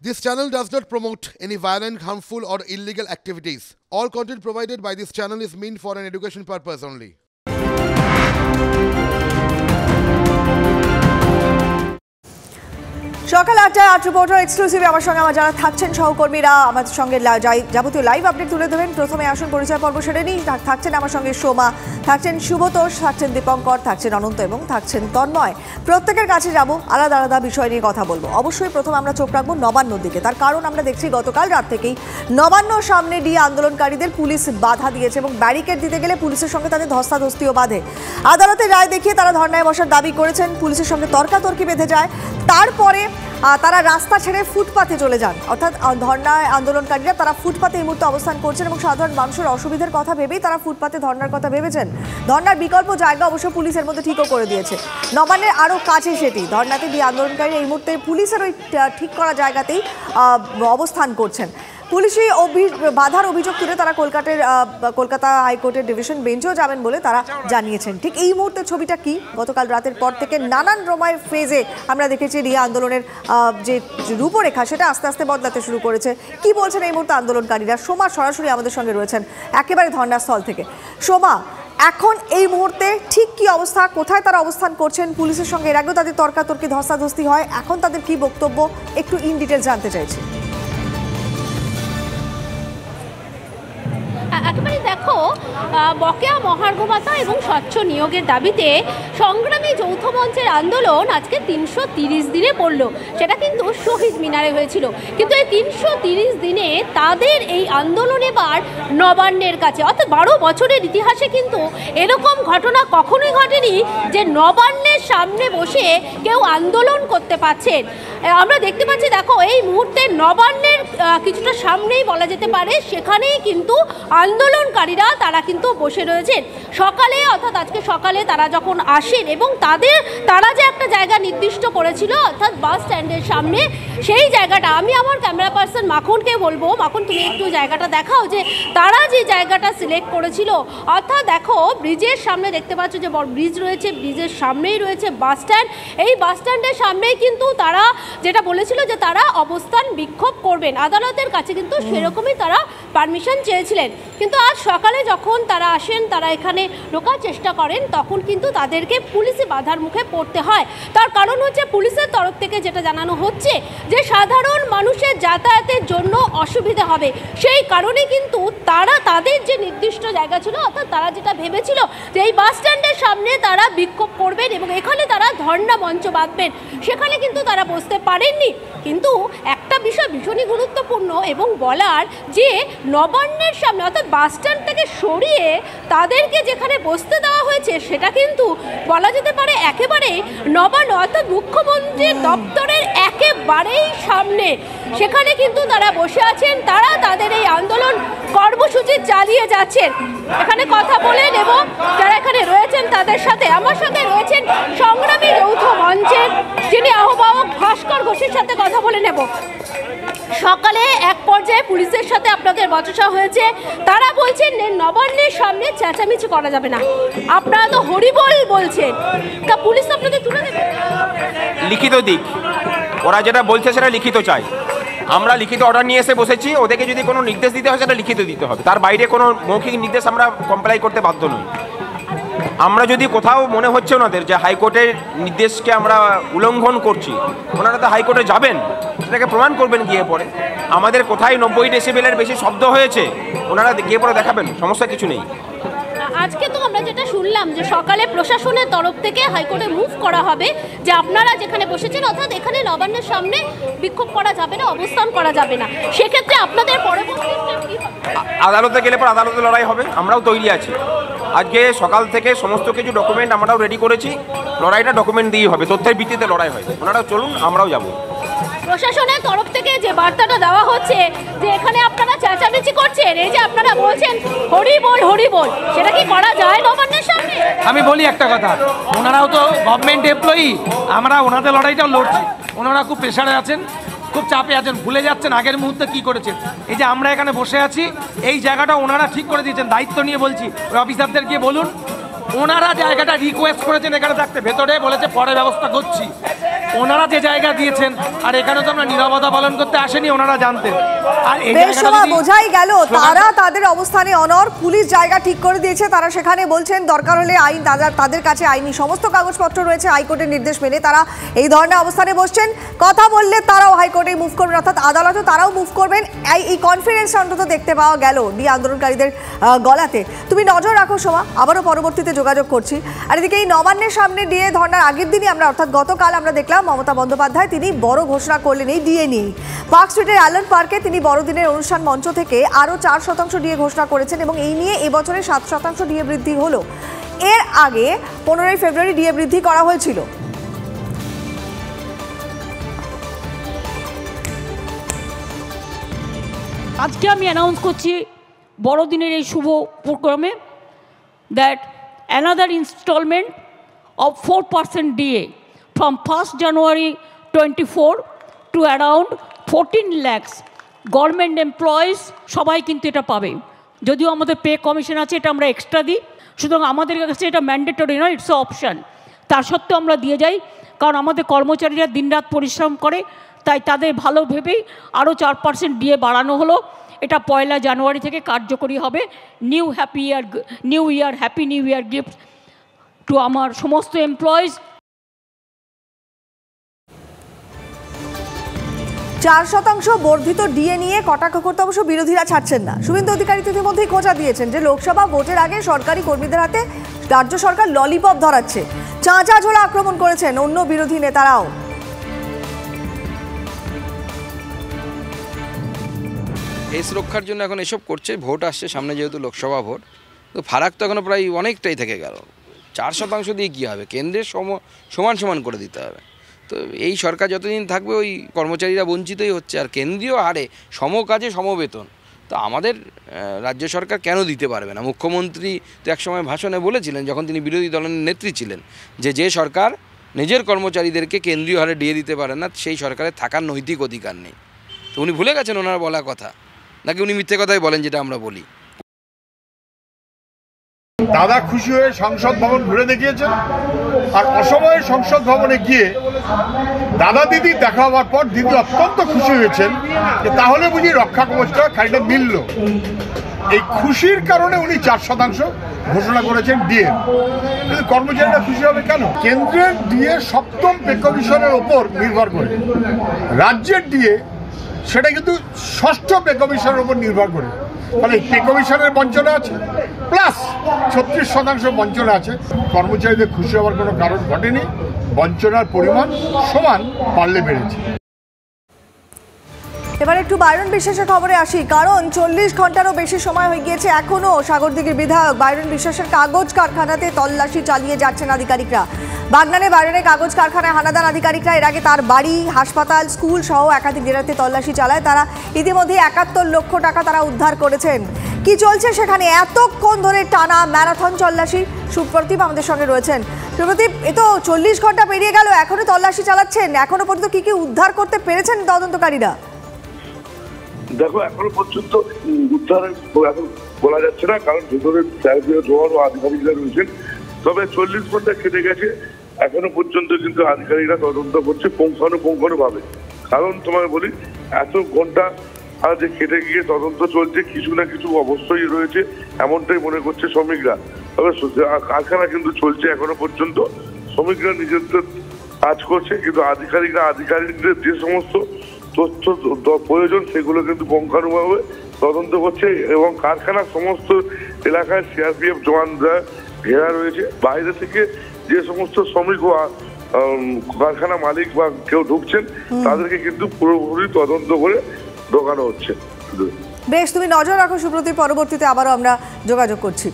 This channel does not promote any violent, harmful, or illegal activities. All content provided by this channel is meant for an education purpose only. সকাল 8টায় আট reporter এক্সক্লুসিভে আমার সঙ্গে যারা থাকছেন সহকর্মীরা আমাদের সঙ্গে যাবতীয় লাইভ আপডেট তুলে দেবেন। প্রথমে আসুন পরিচয় পর্ব সেরে নিই। থাকছেন আমার সঙ্গে সোমা, থাকছেন সুব্রতোষ, থাকছেন দীপঙ্কর, থাকছেন অনন্ত এবং থাকছেন তন্ময়। প্রত্যেকের কাছে যাব, আলাদা আলাদা বিষয় নিয়ে কথা বলবো। অবশ্যই প্রথম আমরা চোখ রাখবো নবান্নর দিকে। তার কারণ আমরা দেখছি গতকাল রাত থেকেই নবান্নর সামনে দিয়ে আন্দোলনকারীদের পুলিশ বাধা দিয়েছে এবং ব্যারিকেড দিতে গেলে পুলিশের সঙ্গে তাদের ধস্তাধস্তিও বাধে। আদালতের রায় দেখিয়ে তারা ধর্নায় বসার দাবি করেছেন, পুলিশের সঙ্গে তর্কাতর্কি বেঁধে যায়। তারপরে তারা রাস্তা ছেড়ে ফুটপাতে চলে যান, অর্থাৎ ধর্নায় আন্দোলনকারীরা তারা ফুটপাতে এই মুহূর্তে অবস্থান করছেন এবং সাধারণ মানুষের অসুবিধার কথা ভেবেই তারা ফুটপাতে ধর্নার কথা ভেবেছেন। ধর্নার বিকল্প জায়গা অবশ্য পুলিশের মধ্যে ঠিকও করে দিয়েছে। নবান্নের আরও কাছে সেটি, ধর্নাতে দিয়ে আন্দোলনকারীরা এই মুহূর্তে পুলিশের ওই ঠিক করা জায়গাতেই অবস্থান করছেন। পুলিশি বাধার অভিযোগ তুলে তারা কলকাতা হাইকোর্টের ডিভিশন বেঞ্চেও যাবেন বলে তারা জানিয়েছেন। ঠিক এই মুহূর্তে ছবিটা কি, গতকাল রাতের পর থেকে নানান রকমের ফেজে আমরা দেখেছি রিয়া আন্দোলনের যে রূপরেখা সেটা আস্তে আস্তে বদলাতে শুরু করেছে। কি বলছেন এই মুহূর্তে আন্দোলনকারীরা? সোমা সরাসরি আমাদের সঙ্গে রয়েছেন একেবারে ধর্নাস্থল থেকে। সোমা, এখন এই মুহূর্তে ঠিক কি অবস্থা, কোথায় তারা অবস্থান করছেন? পুলিশের সঙ্গে এর আগেও তাদের তর্কাতর্কি ধস্তাধস্তি হয়, এখন তাদের কি বক্তব্য একটু ইন ডিটেল জানতে চাইছি। একেবারে দেখো, বকেয়া মহার্ঘ ভাতা এবং স্বচ্ছ নিয়োগের দাবিতে সংগ্রামী যৌথ মঞ্চের আন্দোলন আজকে 330 দিনে পড়ল। সেটা কিন্তু শহীদ মিনারে হয়েছিল, কিন্তু এই 330 দিনে তাদের এই আন্দোলন এবার নবান্নের কাছে। অর্থাৎ 12 বছরের ইতিহাসে কিন্তু এরকম ঘটনা কখনোই ঘটেনি যে নবান্নের সামনে বসে কেউ আন্দোলন করতে পারছেন। আমরা দেখতে পাচ্ছি, দেখো এই মুহূর্তে নবান্নের কিছুটা সামনেই বলা যেতে পারে, সেখানেই কিন্তু আন্দোলনকারীরা তারা কিন্তু বসে রয়েছেন। সকালে, অর্থাৎ আজকে সকালে তারা যখন আসেন এবং তারা যে একটা জায়গা নির্দিষ্ট করেছিল, অর্থাৎ বাস স্ট্যান্ডের সামনে, সেই জায়গাটা আমি আমার ক্যামেরা পার্সন মাখনকে বলবো, মাখন তুমি একটু জায়গাটা দেখাও যে তারা যে জায়গাটা সিলেক্ট করেছিল। অর্থাৎ দেখো, ব্রিজের সামনে দেখতে পাচ্ছ যে বড় ব্রিজ রয়েছে, ব্রিজের সামনেই রয়েছে বাস স্ট্যান্ড। এই বাস স্ট্যান্ডের সামনেই কিন্তু তারা যেটা বলেছিল যে তারা অবস্থান বিক্ষোভ করবেন, আদালতের কাছে কিন্তু সেরকমই তারা পারমিশন চেয়েছিলেন। কিন্তু আজ সকালে যখন তারা আসেন, তারা এখানে ঢোকার চেষ্টা করেন, তখন কিন্তু তাদেরকে পুলিশি বাধার মুখে পড়তে হয়। তার কারণ হচ্ছে পুলিশের তরফ থেকে যেটা জানানো হচ্ছে যে সাধারণ মানুষের যাতায়াতের জন্য অসুবিধা হবে। সেই কারণে কিন্তু তারা তাদের যে নির্দিষ্ট জায়গা ছিল, অর্থাৎ তারা যেটা ভেবেছিল যে এই বাস স্ট্যান্ডের সামনে তারা বিক্ষোভ করবেন এবং এখানে তারা ধর্ণা মঞ্চ বাঁধবেন, সেখানে কিন্তু তারা বসতে পারেননি। কিন্তু একটা বিষয় ভীষণই গুরুত্বপূর্ণ এবং বলার, যে নবান্নের সামনে অর্থাৎ বাস স্ট্যান্ড থেকে সরিয়ে তাদেরকে যেখানে বসতে দেওয়া হয়েছে সেটা কিন্তু বলা যেতে পারে একেবারে নবান্ন অর্থাৎ মুখ্যমন্ত্রীর দপ্তরের একেবারেই সামনে। সেখানে কিন্তু তারা বসে আছেন, তারা তাদের এই আন্দোলন কর্মসূচি চালিয়ে যাচ্ছেন। এখানে কথা বলেন এবং যারা এখানে রয়েছেন তাদের সাথে, আমার সাথে রয়েছেন সংগ্রামী যৌথ মঞ্চের যিনি আহ্বায়ক ভাস্কর ঘোষের সাথে কথা বলে নেব। সকালে এক পর্যায়ে পুলিশের সাথে আপনাদের বচসা হয়েছে, তারা বলছেন নবান্নের সামনে চেঁচামেচি করা যাবে না, আপনারা তো হরিবল বলছেন, তা পুলিশ আপনাদের তুলে দেবে? লিখিত দিক, ওরা যেটা বলছে সেটা লিখিত চাই। আমরা লিখিত অর্ডার নিয়ে এসে বসেছি, ওদেরকে যদি কোনো নির্দেশ দিতে হয় সেটা লিখিত দিতে হবে, তার বাইরে কোনো মৌখিক নির্দেশ আমরা কমপ্লাই করতে বাধ্য নই। আমরা যদি কোথাও মনে হচ্ছে ওনাদের যে হাইকোর্টের নির্দেশকে আমরা উল্লঙ্ঘন করছি, ওনারা তো হাইকোর্টে যাবেন, সেটাকে প্রমাণ করবেন গিয়ে পরে। আমাদের কোথায় 90 ডেসিবেলের বেশি শব্দ হয়েছে ওনারা গিয়ে পরে দেখাবেন, সমস্যা কিছু নেই। আজকে তো আমরা যেটা শুনলাম যে সকালে প্রশাসনের তরফ থেকে হাইকোর্টে মুভ করা হবে, যে আপনারা যেখানে বসেছেন অর্থাৎ এখানে নবান্নের সামনে বিক্ষোভ করা যাবে না, অবস্থান করা যাবে না। সেক্ষেত্রে আপনাদের পরবর্তী স্টেপ কি হবে? আদালতে গেলে পর আদালতে লড়াই হবে, আমরাও তৈরি আছি। আজকে সকাল থেকে সমস্ত কিছু ডকুমেন্ট আমরাও রেডি করেছি, লড়াইটা ডকুমেন্ট দিয়েই হবে, তথ্যের ভিত্তিতে লড়াই হয়। ওনারাও চলুন, আমরাও যাব। প্রশাসনের তরফ থেকে যে বার্তাটা দেওয়া হচ্ছে যে এখানে আপনারা চেঁচামেচি করছেন, এই যে আপনারা বলছেন হরিবল হরিবল, সেটা কি করা যায় নবান্নের সামনে? আমি বলি একটা কথা, ওনারাও তো গভর্নমেন্ট এমপ্লয়ি, আমরা ওনাদের লড়াইটাও লড়ছি। ওনারা খুব প্রেশারে আছেন, খুব চাপে আছেন, ভুলে যাচ্ছেন আগের মুহূর্তে কি করেছেন। এই যে আমরা এখানে বসে আছি, এই জায়গাটা ওনারা ঠিক করে দিয়েছেন, দায়িত্ব নিয়ে বলছি। ওই অফিসারদের গিয়ে বলুন ওনারা জায়গাটা রিকোয়েস্ট করেছেন এখানে থাকতে, ভেতরে বলেছে পরে ব্যবস্থা করছি। ওনারা যে জায়গা দিয়েছেন, আর এখানে তো আমরা নীরবতা পালন করতে আসেনি, ওনারা জানতেন। আর এই জায়গাটা বোঝাই গেল তারা তাদের অবস্থানে অনড়। পুলিশ জায়গা ঠিক করে দিয়েছে, তারা সেখানে বলছেন দরকার হলে আইন, তাদের কাছে আইনি সমস্ত কাগজপত্র রয়েছে, হাইকোর্টের নির্দেশ মেনে তারা এই ধরনের অবস্থানে বসছেন। কথা বললে তারাও হাইকোর্টে মুভ করবেন, অর্থাৎ আদালতে তারাও মুভ করবেন। এই কনফিডেন্স অন্তত দেখতে পাওয়া গেল দিয়ে আন্দোলনকারীদের গলাতে। তুমি নজর রাখো সোমা, আবারও পরবর্তীতে যোগাযোগ করছি। আর এদিকে এই নবান্নের সামনে ডিএ ধর্নার আগের দিনই আমরা, অর্থাৎ গতকাল আমরা দেখলাম মমতা বন্দ্যোপাধ্যায় তিনি বড় ঘোষণা করলেন এই ডিএ নিয়ে। পার্ক স্ট্রিটের অ্যালন পার্কে তিনি বড়দিনের অনুষ্ঠান মঞ্চ থেকে আরও 4% ডিএ ঘোষণা করেছেন এবং এই নিয়ে এবছরে 7% ডিএ বৃদ্ধি হলো। এর আগে 15 ফেব্রুয়ারি ডিএ বৃদ্ধি করা হয়েছিল। আজকে আমি অ্যানাউন্স করছি বড়দিনের এই শুভ প্রোগ্রামে that another instalment of 4% DA from 1st January 24 to around 14 lakhs government employees সবাই কিন্তু এটা পাবে। যদিও আমাদের পে কমিশন আছে, এটা আমরা এক্সট্রা দিই, সুতরাং আমাদের কাছে এটা ম্যান্ডেটরি নয়, ইটস অপশান। তার সত্ত্বেও আমরা দিয়ে যাই, কারণ আমাদের কর্মচারীরা দিনরাত পরিশ্রম করে, তাই তাদের ভালো ভেবেই আরও 4% ডিএ বাড়ানো হলো। এটা 1 জানুয়ারি থেকে কার্যকরী হবে। New year happy new year gift to আমার সমস্ত এমপ্লয়িজ। 4% বর্ধিত ডিএ নিয়ে কটাক্ষ করতে অবশ্য বিরোধীরা ছাড়ছেন না। শুভেন্দু অধিকারী ইতিমধ্যেই খোঁচা দিয়েছেন যে লোকসভা ভোটের আগে সরকারি কর্মীদের হাতে রাজ্য সরকার ললিপপ ধরাচ্ছে। চাঁচা ঝোলা আক্রমণ করেছেন অন্য বিরোধী নেতারাও। এই সুরক্ষার জন্য এখন এসব করছে। ভোট আসছে সামনে, যেহেতু লোকসভা ভোট, তো ফারাক তো এখনো প্রায় অনেকটাই থেকে গেল। 4% দিয়ে কী হবে? কেন্দ্রের সমান সমান করে দিতে হবে। তো এই সরকার যতদিন থাকবে ওই কর্মচারীরা বঞ্চিতই হচ্ছে, আর কেন্দ্রীয় হারে সম কাজে সমবেতন। তো আমাদের রাজ্য সরকার কেন দিতে পারবে না? মুখ্যমন্ত্রী তো একসময় ভাষণে বলেছিলেন, যখন তিনি বিরোধী দলের নেত্রী ছিলেন, যে সরকার নিজের কর্মচারীদেরকে কেন্দ্রীয় হারে ডিএ দিতে পারে না, সেই সরকারের থাকার নৈতিক অধিকার নেই। তো উনি ভুলে গেছেন ওনার বলা কথা, নাকি উনি মিথ্যে কথাই বলেন যেটা আমরা বলি? দাদা খুশি হয়ে সংসদ ভবন ঘুরে দেখিয়েছেন, আর অসময়ে সংসদ ভবনে গিয়ে দাদা দিদি দেখা হওয়ার পর দিদি অত্যন্ত খুশি হয়েছেন যে তাহলে বুঝি রক্ষা কবচটা খানিকটা মিলল। এই খুশির কারণে উনি 4% ঘোষণা করেছেন ডিএ। কিন্তু কর্মচারীরা খুশি হবে কেন? কেন্দ্রের ডিএ সপ্তম পে কমিশনের ওপর নির্ভর করে, রাজ্যের ডিএ সেটা কিন্তু ষষ্ঠ পে কমিশনের উপর নির্ভর করে। ফলে পে কমিশনের বঞ্চনা আছে, প্লাস 36% বঞ্চনা আছে। কর্মচারীদের খুশি হওয়ার কোনো কারণ ঘটেনি, বঞ্চনার পরিমাণ সমান পারলে বেড়েছে। এবার একটু বাইরন বিশ্বাসের খবরে আসি, কারণ 40 ঘন্টারও বেশি সময় হয়ে গিয়েছে, এখনও সাগরদিঘির বিধায়ক বাইরন বিশ্বাসের কাগজ কারখানাতে তল্লাশি চালিয়ে যাচ্ছেন আধিকারিকরা। বাগনানে বাইরনের কাগজ কারখানায় হানাদার আধিকারিকরা। এর আগে তার বাড়ি, হাসপাতাল, স্কুল সহ একাধিক জেলাতে তল্লাশি চালায় তারা। ইতিমধ্যে 71 লক্ষ টাকা তারা উদ্ধার করেছেন। কি চলছে সেখানে এতক্ষণ ধরে টানা ম্যারাথন তল্লাশি? সুপ্রদীপ আমাদের সঙ্গে রয়েছেন। সুপ্রদীপ, এ তো 40 ঘন্টা পেরিয়ে গেল, এখনো তল্লাশি চালাচ্ছেন, এখনো পর্যন্ত কি কি উদ্ধার করতে পেরেছেন তদন্তকারীরা? দেখো, এখনো পর্যন্ত উদ্ধারের এখন বলা যাচ্ছে না, কারণ ভেতরে জোয়ার ও আধিকারিকরা রয়েছেন। তবে 40 ঘন্টা কেটে গেছে, এখনো পর্যন্ত কিন্তু আধিকারিকরা তদন্ত করছে পুঙ্খানুপুঙ্খানুভাবে। কারণ তোমায় বলি, এত ঘন্টা যে কেটে গিয়ে তদন্ত চলছে, কিছু না কিছু অবশ্যই রয়েছে এমনটাই মনে করছে শ্রমিকরা। তবে কারখানা কিন্তু চলছে এখনো পর্যন্ত, শ্রমিকরা নিজেদের কাজ করছে, কিন্তু আধিকারিকদের যে সমস্ত তথ্য প্রয়োজন সেগুলো কিন্তু পুঙ্খানুপুঙ্খভাবে তদন্ত করছে। এবং কারখানার সমস্ত এলাকায় সিআরপিএফ জওয়ানরা ঘেরা রয়েছে। বাইরে থেকে যে সমস্ত শ্রমিক ও কারখানা মালিক বা কেউ ঢুকছেন, তাদেরকে কিন্তু পুরোপুরি তদন্ত করে ঢোকানো হচ্ছে। বেশ, তুমি নজর রাখো সুপ্রদীপ, পরবর্তীতে আবারও আমরা যোগাযোগ করছি।